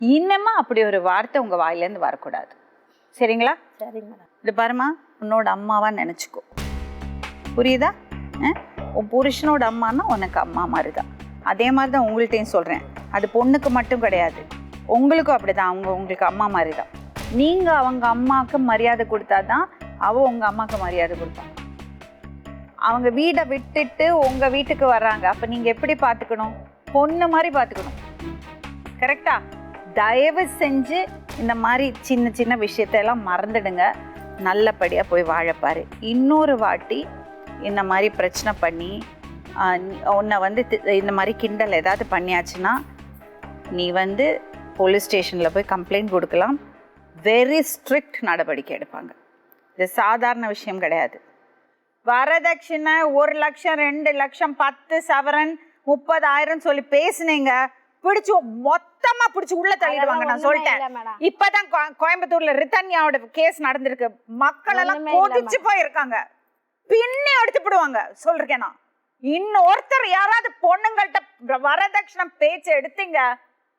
இன்னமா அப்படி ஒரு வார்த்தை உங்க வாயிலேருந்து வரக்கூடாது. சரிங்களா? சரிங்க மேடம். இது பாருமா, உன்னோட அம்மாவா நினைச்சுக்கோ. புரியுதா? உன் புருஷனோட அம்மானா உனக்கு அம்மா மாதிரி தான். அதே மாதிரி தான் உங்கள்கிட்டையும் சொல்றேன். அது பொண்ணுக்கு மட்டும் கிடையாது, உங்களுக்கும் அப்படிதான். அவங்க உங்களுக்கு அம்மா மாதிரி தான். நீங்க அவங்க அம்மாவுக்கு மரியாதை கொடுத்தாதான் அவ உங்க அம்மாவுக்கு மரியாதை கொடுப்பாங்க. அவங்க வீடை விட்டுட்டு உங்க வீட்டுக்கு வர்றாங்க, அப்ப நீங்க எப்படி பார்த்துக்கணும்? பொண்ணு மாதிரி பார்த்துக்கணும். கரெக்டா? தயவு செஞ்சு இந்த மாதிரி சின்ன சின்ன விஷயத்தெல்லாம் மறந்துடுங்க. நல்லபடியாக போய் வாழப்பாரு. இன்னொரு வாட்டி இந்த மாதிரி பிரச்சனை பண்ணி உன்னை வந்து இந்த மாதிரி கிண்டல் ஏதாவது பண்ணியாச்சுன்னா நீ வந்து போலீஸ் ஸ்டேஷனில் போய் கம்ப்ளைண்ட் கொடுக்கலாம். வெரி ஸ்ட்ரிக்ட் நடவடிக்கை எடுப்பாங்க. இது சாதாரண விஷயம் கிடையாது. வரதட்சணை 1 லட்சம் 2 லட்சம் 10 சவரன் 30,000 சொல்லி பேசுனீங்க, பிடிச்சு மொத்தமா பிடிச்சு உள்ள தள்ளிடுவாங்க. நான் சொல்லிட்டேன். இப்பதான் கோயம்புத்தூர்ல ரிதன்யாவோட கேஸ் நடந்திருக்கு. மக்கள் எல்லாம் கொதிச்சு போயிருக்காங்க. பின்னி எடுத்துடுவாங்க சொல்றேன் நான். இன்னொருத்தர் யாராவது பொண்ணுங்கள்ட்ட வரதட்சணை பேச்சு எடுத்தீங்க